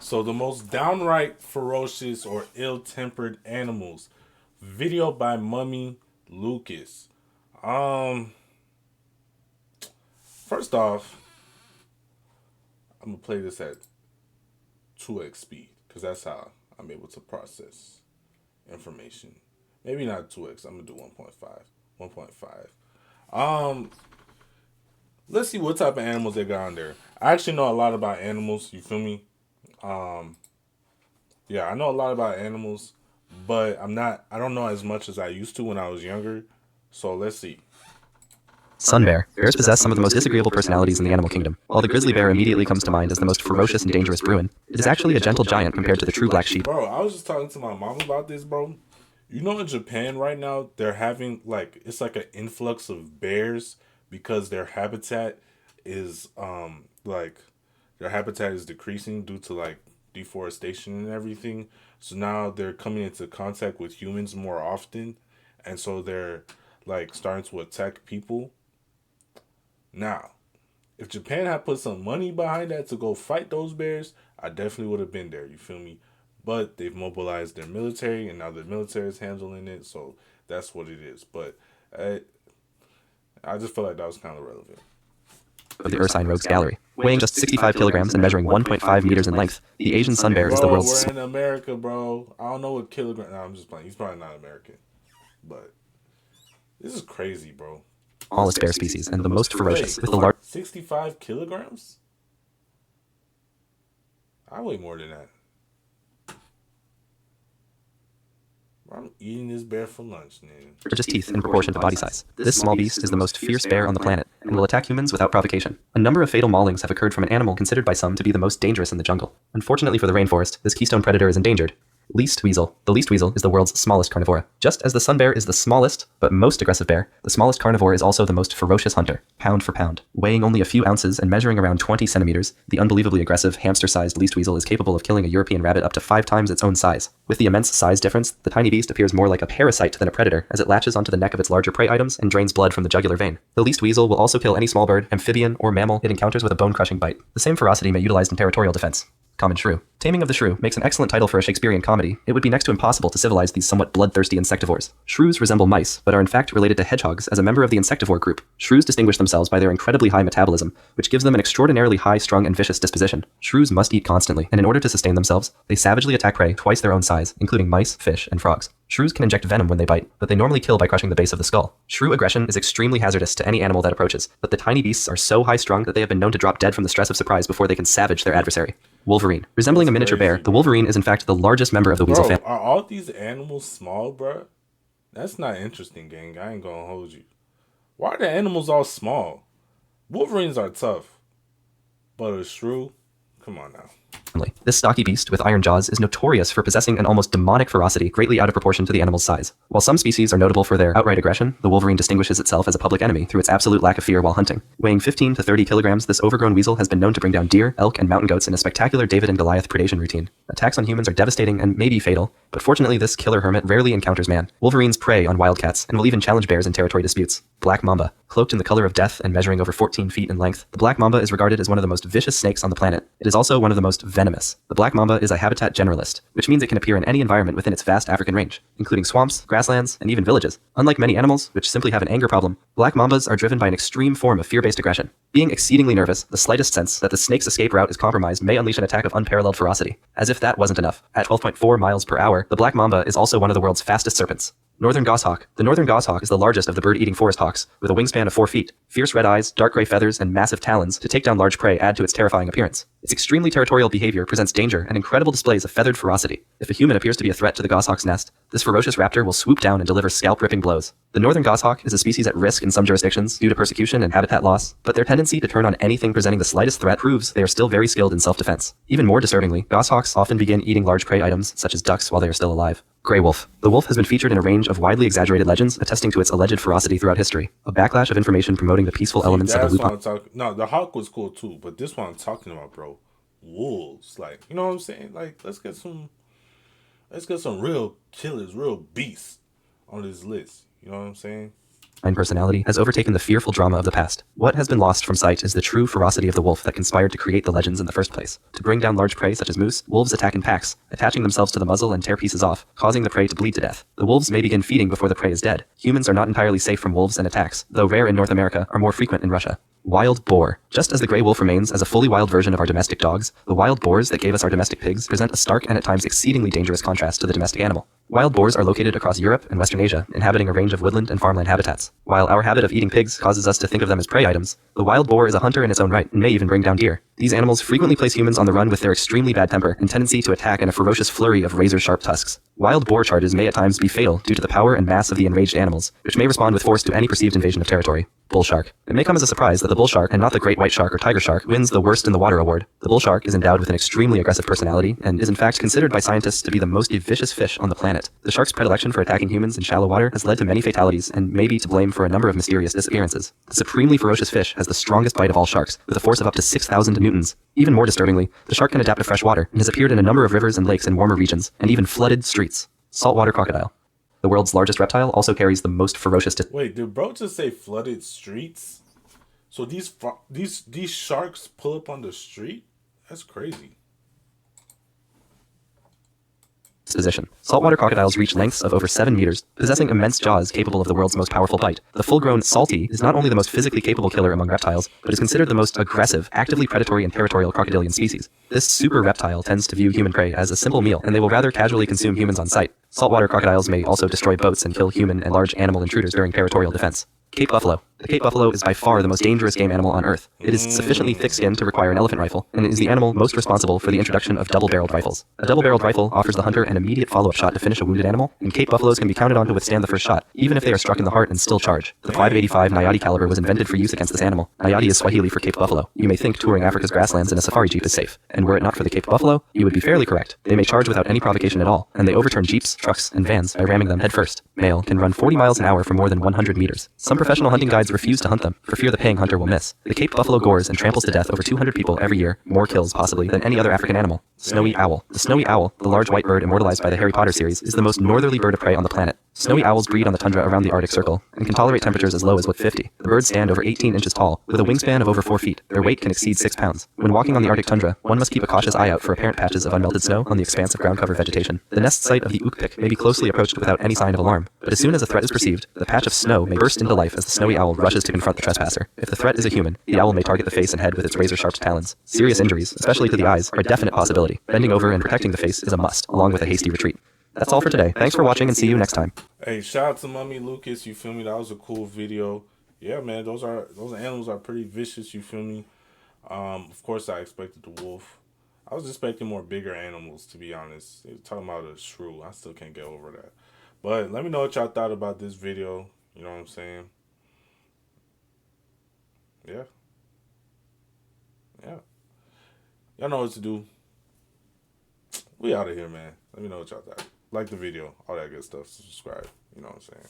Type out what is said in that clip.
So the most downright ferocious or ill-tempered animals. Video by Mummy Lucas. Um, First off, I'm gonna play this at 2x speed because that's how I'm able to process information. Maybe not 2x. I'm gonna do 1.5. 1.5. Um, let's see what type of animals they got on there. I actually know a lot about animals. You feel me? Um, yeah, I know a lot about animals, but I'm not. I don't know as much as I used to when I was younger. So let's see. Sun bear. Bears possess some of the most disagreeable personalities in the animal kingdom. While the grizzly bear immediately comes to mind as the most ferocious and dangerous bruin, it is actually a gentle giant compared to the true black sheep. Bro, I was just talking to my mom about this, bro. You know, in Japan right now, they're having like it's like an influx of bears because their habitat is like their habitat is decreasing due to like deforestation and everything. So now they're coming into contact with humans more often, and so they're like starting to attack people. Now, if Japan had put some money behind that to go fight those bears, I definitely would have been there. You feel me? But they've mobilized their military, and now the military is handling it, so that's what it is. But I, I just feel like that was kind of relevant. Of the Ursine Rogues Gallery. Weighing just 65 kilograms and measuring 1.5 meters in length, the Asian sun bear is the Bro, world's we're in America, bro. I don't know what kilogram. No, I'm just playing. He's probably not American, but this is crazy, bro. smallest bear species and the most ferocious, with the Wait, large 65 kilograms? I weigh more than that. I'm eating this bear for lunch, man. largest teeth in proportion to body size. This small beast is the most fierce bear on the planet and will attack humans without provocation. A number of fatal maulings have occurred from an animal considered by some to be the most dangerous in the jungle. Unfortunately for the rainforest, this keystone predator is endangered. Least weasel. The least weasel is the world's smallest carnivora. Just as the sun bear is the smallest, but most aggressive bear, the smallest carnivore is also the most ferocious hunter, pound for pound. Weighing only a few ounces and measuring around 20 centimeters, the unbelievably aggressive, hamster-sized least weasel is capable of killing a European rabbit up to 5 times its own size. With the immense size difference, the tiny beast appears more like a parasite than a predator as it latches onto the neck of its larger prey items and drains blood from the jugular vein. The least weasel will also kill any small bird, amphibian, or mammal it encounters with a bone-crushing bite. The same ferocity may be utilized in territorial defense. Common shrew. Taming of the shrew makes an excellent title for a Shakespearean comedy. It would be next to impossible to civilize these somewhat bloodthirsty insectivores. Shrews resemble mice, but are in fact related to hedgehogs as a member of the insectivore group. Shrews distinguish themselves by their incredibly high metabolism, which gives them an extraordinarily high-strung and vicious disposition. Shrews must eat constantly, and in order to sustain themselves, they savagely attack prey twice their own size, including mice, fish, and frogs. Shrews can inject venom when they bite, but they normally kill by crushing the base of the skull. Shrew aggression is extremely hazardous to any animal that approaches, but the tiny beasts are so high-strung that they have been known to drop dead from the stress of surprise before they can savage their adversary. Wolverine. Resembling a miniature bear, the wolverine is in fact the largest member of the weasel Bro, family. are all these animals small, bro? That's not interesting, gang. I ain't gonna hold you. Why are the animals all small? Wolverines are tough, but a shrew? Come on now. This stocky beast with iron jaws is notorious for possessing an almost demonic ferocity greatly out of proportion to the animal's size. While some species are notable for their outright aggression, the wolverine distinguishes itself as a public enemy through its absolute lack of fear while hunting. Weighing 15 to 30 kilograms, this overgrown weasel has been known to bring down deer, elk, and mountain goats in a spectacular David and Goliath predation routine. Attacks on humans are devastating and may be fatal, but fortunately this killer hermit rarely encounters man. Wolverines prey on wildcats and will even challenge bears in territory disputes. Black mamba. Cloaked in the color of death and measuring over 14 feet in length, the black mamba is regarded as one of the most vicious snakes on the planet. It is also one of the most venomous. The black mamba is a habitat generalist, which means it can appear in any environment within its vast African range, including swamps, grasslands, and even villages. Unlike many animals, which simply have an anger problem, black mambas are driven by an extreme form of fear-based aggression. Being exceedingly nervous, the slightest sense that the snake's escape route is compromised may unleash an attack of unparalleled ferocity. As if that wasn't enough, at 12.4 miles per hour, the black mamba is also one of the world's fastest serpents. Northern goshawk. The northern goshawk is the largest of the bird-eating forest hawks, with a wingspan of 4 feet. Fierce red eyes, dark gray feathers, and massive talons to take down large prey add to its terrifying appearance. Its extremely territorial behavior presents danger and incredible displays of feathered ferocity. If a human appears to be a threat to the goshawk's nest, this ferocious raptor will swoop down and deliver scalp-ripping blows. The northern goshawk is a species at risk in some jurisdictions due to persecution and habitat loss, but their tendency to turn on anything presenting the slightest threat proves they are still very skilled in self-defense. Even more disturbingly, goshawks often begin eating large prey items, such as ducks, while they are still alive. Grey wolf. The wolf has been featured in a range of widely exaggerated legends attesting to its alleged ferocity throughout history. A backlash of information promoting the peaceful elements of the That's what lupine. I'm talking. No, the hawk was cool too, but this one I'm talking about, bro. Wolves, like you know what I'm saying? Like let's get some real killers, real beasts on this list. You know what I'm saying? personality has overtaken the fearful drama of the past. What has been lost from sight is the true ferocity of the wolf that conspired to create the legends in the first place. To bring down large prey such as moose, wolves attack in packs, attaching themselves to the muzzle and tear pieces off, causing the prey to bleed to death. The wolves may begin feeding before the prey is dead. Humans are not entirely safe from wolves and attacks, though rare in North America, are more frequent in Russia. Wild boar. Just as the gray wolf remains as a fully wild version of our domestic dogs, the wild boars that gave us our domestic pigs present a stark and at times exceedingly dangerous contrast to the domestic animal. Wild boars are located across Europe and Western Asia, inhabiting a range of woodland and farmland habitats. While our habit of eating pigs causes us to think of them as prey items, the wild boar is a hunter in its own right and may even bring down deer. These animals frequently place humans on the run with their extremely bad temper and tendency to attack in a ferocious flurry of razor-sharp tusks. Wild boar charges may at times be fatal due to the power and mass of the enraged animals, which may respond with force to any perceived invasion of territory. Bull shark. It may come as a surprise that the bull shark, and not the great white shark or tiger shark, wins the worst in the water award. The bull shark is endowed with an extremely aggressive personality and is in fact considered by scientists to be the most vicious fish on the planet. The shark's predilection for attacking humans in shallow water has led to many fatalities and may be to blame for a number of mysterious disappearances. The supremely ferocious fish has the strongest bite of all sharks, with a force of up to 6,000 newtons. Even more disturbingly, the shark can adapt to fresh water and has appeared in a number of rivers and lakes in warmer regions, and even flooded streets. Saltwater crocodile. The world's largest reptile also carries the most ferocious... Wait, did bro just say flooded streets? So these sharks pull up on the street? That's crazy. Disposition. Saltwater crocodiles reach lengths of over 7 meters, possessing immense jaws capable of the world's most powerful bite. The full-grown salty is not only the most physically capable killer among reptiles, but is considered the most aggressive, actively predatory and territorial crocodilian species. This super reptile tends to view human prey as a simple meal, and they will rather casually consume humans on sight. Saltwater crocodiles may also destroy boats and kill human and large animal intruders during territorial defense. Cape buffalo. The Cape buffalo is by far the most dangerous game animal on Earth. It is sufficiently thick-skinned to require an elephant rifle, and is the animal most responsible for the introduction of double-barreled rifles. A double-barreled rifle offers the hunter an immediate follow-up shot to finish a wounded animal, and Cape buffaloes can be counted on to withstand the first shot, even if they are struck in the heart and still charge. The .585 Nayati caliber was invented for use against this animal. Nayati is Swahili for Cape buffalo. You may think touring Africa's grasslands in a safari jeep is safe, and were it not for the Cape buffalo, you would be fairly correct. They may charge without any provocation at all, and they overturn jeeps, trucks, and vans by ramming them headfirst. Male can run 40 miles an hour for more than 100 meters. Some professional hunting guides refuse to hunt them, for fear the paying hunter will miss. The Cape buffalo gores and tramples to death over 200 people every year, more kills possibly than any other African animal. Snowy owl. The snowy owl, the large white bird immortalized by the Harry Potter series, is the most northerly bird of prey on the planet. Snowy owls breed on the tundra around the Arctic Circle, and can tolerate temperatures as low as 50. The birds stand over 18 inches tall, with a wingspan of over 4 feet. Their weight can exceed 6 pounds. When walking on the Arctic tundra, one must keep a cautious eye out for apparent patches of unmelted snow on the expanse of ground cover vegetation. The nest site of the ookpik may be closely approached without any sign of alarm, but as soon as a threat is perceived, the patch of snow may burst into life as the snowy owl rushes to confront the trespasser. If the threat is a human, the owl may target the face and head with its razor-sharp talons. Serious injuries, especially to the eyes, are a definite possibility. Bending over and protecting the face is a must, along with a hasty retreat. That's all for today. Thanks for watching and see you next time. Hey, shout out to Mummy Lucas, you feel me? That was a cool video. Yeah, man, those animals are pretty vicious, you feel me? Of course I expected the wolf. I was expecting more bigger animals, to be honest. They were talking about a shrew. I still can't get over that. But let me know what y'all thought about this video. You know what I'm saying? Yeah. Yeah. Y'all know what to do. We out of here, man. Let me know what y'all thought. Like the video, all that good stuff. Subscribe. You know what I'm saying?